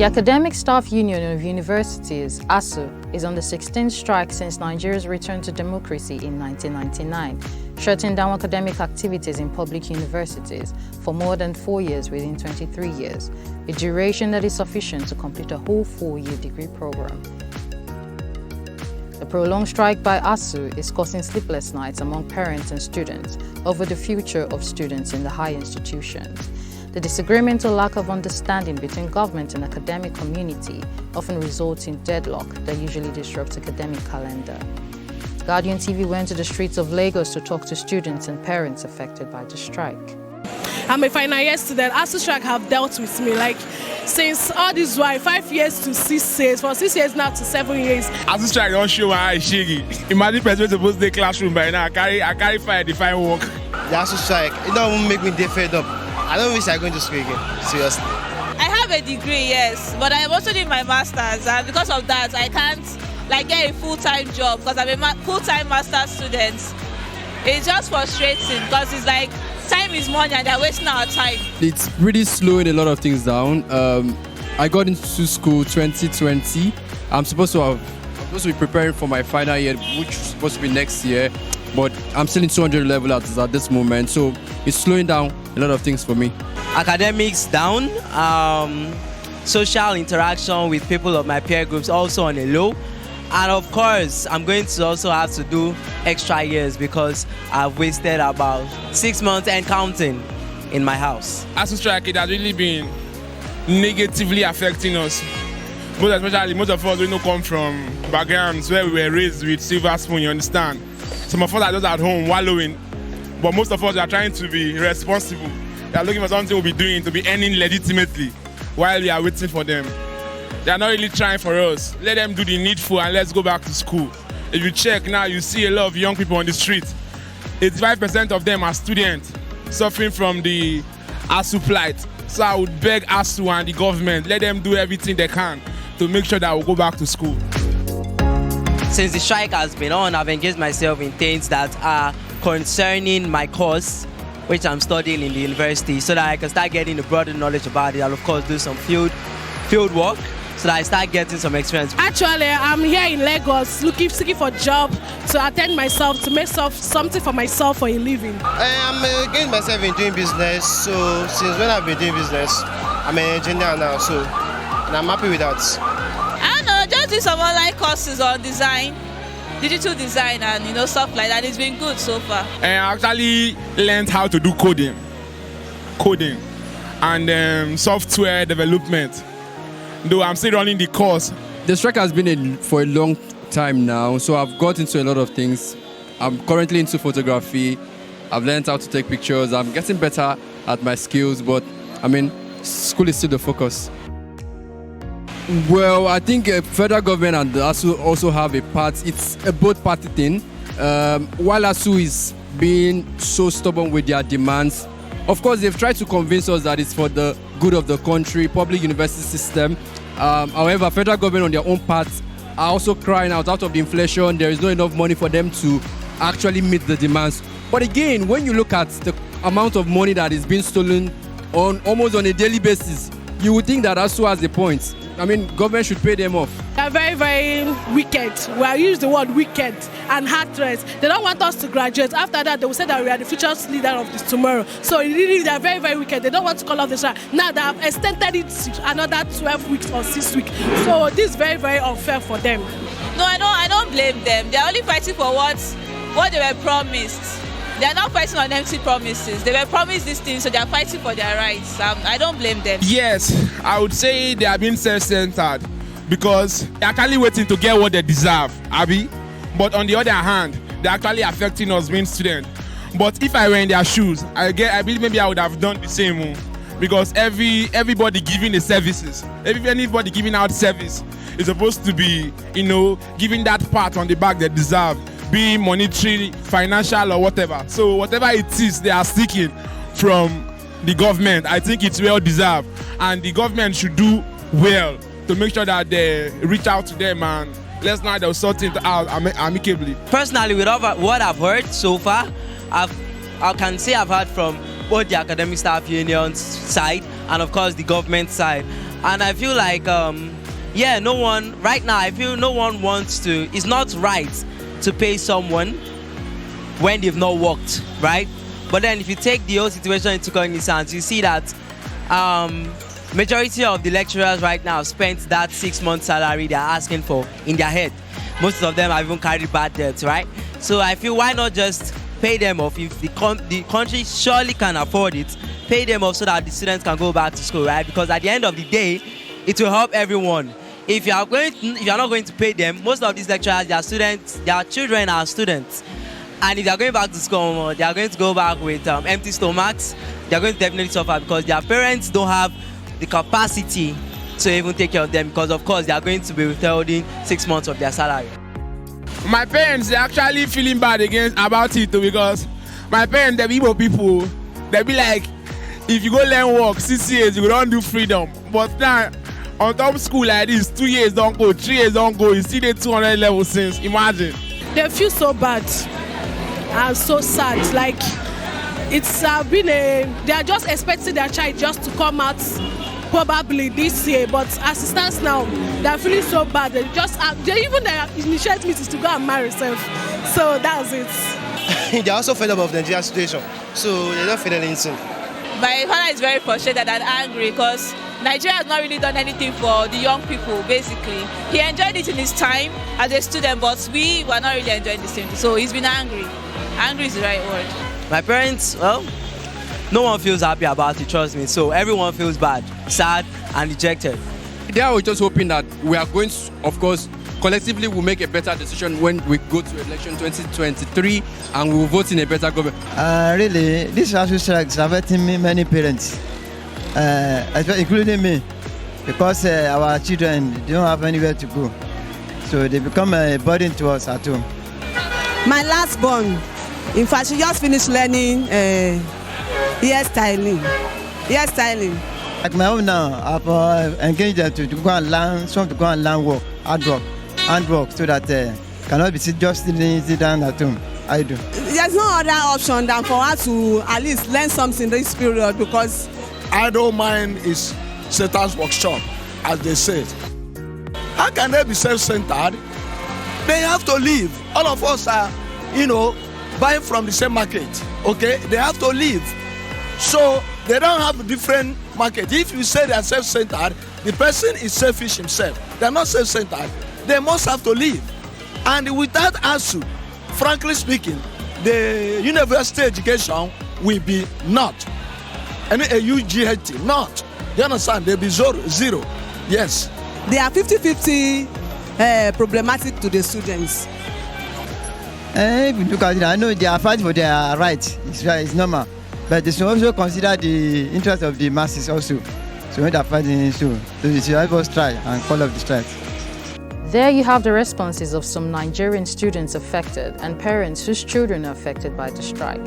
The Academic Staff Union of Universities, ASUU, is on the 16th strike since Nigeria's return to democracy in 1999, shutting down academic activities in public universities for more than 4 years within 23 years, a duration that is sufficient to complete a whole 4-year degree program. The prolonged strike by ASUU is causing sleepless nights among parents and students over the future of students in the higher institutions. The disagreement or lack of understanding between government and academic community often results in deadlock that usually disrupts academic calendar. Guardian TV went to the streets of Lagos to talk to students and parents affected by the strike. I'm a final year student. ASUU Strike have dealt with me since all this while, 5 years to 6 years, from 6 years now to 7 years. ASUU Strike don't show my eye shaggy. Imagine person supposed to the classroom by now. I carry fire, define work. The ASUU Strike, it don't make me fed up. I don't wish I going to school again, seriously. I have a degree, yes, but I am also doing my master's, and because of that, I can't get a full-time job because I'm a full-time master's student. It's just frustrating because it's like time is money and they're wasting our time. It's really slowing a lot of things down. I got into school 2020. I'm supposed to be preparing for my final year, which is supposed to be next year, but I'm still in 200 level at this moment, so it's slowing down a lot of things for me. Academics down, social interaction with people of my peer groups also on a low, and of course I'm going to also have to do extra years because I've wasted about 6 months and counting in my house. ASUU Strike, it has really been negatively affecting us. Most of us, we don't come from backgrounds where we were raised with silver spoon, you understand? Some of us are just at home wallowing, but most of us are trying to be responsible. They are looking for something we'll be doing to be earning legitimately while we are waiting for them. They are not really trying for us. Let them do the needful and let's go back to school. If you check now, you see a lot of young people on the street. 85% of them are students suffering from the ASUU plight. So I would beg ASUU and the government, let them do everything they can to make sure that we'll go back to school. Since the strike has been on, I've engaged myself in things that are concerning my course, which I'm studying in the university, so that I can start getting a broader knowledge about it. I'll of course do some field work so that I start getting some experience. Actually, I'm here in Lagos seeking for a job to attend myself, to make something for myself for a living. I'm engaged myself in doing business, so since when I've been doing business, I'm an engineer now, and I'm happy with that. I don't know, just do some online courses on design, digital design, and stuff like that. It's been good so far. I actually learned how to do coding and software development, though I'm still running the course. The strike has been for a long time now, so I've got into a lot of things. I'm currently into photography. I've learned how to take pictures. I'm getting better at my skills, but school is still the focus. Well, I think federal government and the ASUU also have a part. It's a both party thing. While ASUU is being so stubborn with their demands, of course they've tried to convince us that it's for the good of the country, public university system. However, federal government on their own part are also crying out of the inflation. There is not enough money for them to actually meet the demands. But again, when you look at the amount of money that is being stolen almost on a daily basis, you would think that ASUU has a point. Government should pay them off. They're very, very wicked. I use the word wicked and heartless. They don't want us to graduate. After that, they will say that we are the future leader of this tomorrow. So really, they're very, very wicked. They don't want to call off the strike. Now they have extended it to another 12 weeks or 6 weeks. So this is very, very unfair for them. No, I don't blame them. They're only fighting for what they were promised. They are not fighting on empty promises. They were promised these things, so they are fighting for their rights. I don't blame them. Yes, I would say they are being self-centered because they're actually waiting to get what they deserve, Abby. But on the other hand, they're actually affecting us being students. But if I were in their shoes, I believe maybe I would have done the same, because everybody giving the services, anybody giving out service is supposed to be, giving that part on the back they deserve. Be monetary, financial, or whatever. So whatever it is they are seeking from the government, I think it's well deserved, and the government should do well to make sure that they reach out to them and let's know they'll sort it out amicably. Personally, with what I've heard so far, I can say I've heard from both the academic staff union's side and of course the government side. And I feel like, yeah, no one, right now, I feel no one wants to, it's not right to pay someone when they've not worked, right? But then if you take the whole situation into cognizance, you see that majority of the lecturers right now spent that 6-month salary they're asking for in their head. Most of them have even carried bad debts, right? So I feel, why not just pay them off? If the country surely can afford it, pay them off so that the students can go back to school, right? Because at the end of the day, it will help everyone. If you are not going to pay them, most of these lecturers, their students, their children are students. And if they are going back to school, they are going to go back with empty stomachs. They are going to definitely suffer because their parents don't have the capacity to even take care of them, because of course they are going to be withholding 6 months of their salary. My parents, they're actually feeling bad about it too, because my parents, the Igbo people, they be like, if you go learn work 6 years, you don't do freedom. But now, on top school like this, 2 years don't go, 3 years don't go, you see the 200 level since, imagine. They feel so bad and so sad. Like, it's been they are just expecting their child just to come out probably this year, but as it stands now, they're feeling so bad. They even initiate meetings to go and marry themselves. So that's it. They're also fed up of the Nigerian situation, so they don't feel anything. My father is very frustrated and angry because Nigeria has not really done anything for the young people, basically. He enjoyed it in his time as a student, but we were not really enjoying the same thing. So he's been angry. Angry is the right word. My parents, well, no one feels happy about it, trust me. So everyone feels bad, sad, and dejected. They are just hoping that we are going to, of course, collectively we'll make a better decision when we go to election 2023 and we will vote in a better government. Really, this ASUU Strike is affecting many parents, including me, because our children don't have anywhere to go. So they become a burden to us at home. My last born, in fact, she just finished learning hairstyling. Like my own now, I've engaged them to go and learn, some to go and learn work, hand work, so that cannot be just sitting down at home. I do. There's no other option than for her to at least learn something this period, because idle mind is Satan's workshop, as they say. How can they be self-centered? They have to live. All of us are, buying from the same market. Okay, they have to live. So they don't have a different market. If you say they are self-centered, the person is selfish himself. They are not self-centered. They must have to live. And without ASUU, frankly speaking, the university education will be not. And a UGHT, not. You understand? They'll be zero. Yes. They are 50-50 problematic to the students. If you look at it, I know they are fighting for their rights. It's normal. But they should also consider the interest of the masses also. So when they are fighting, so they should help us try and call off the strike. There you have the responses of some Nigerian students affected and parents whose children are affected by the strike.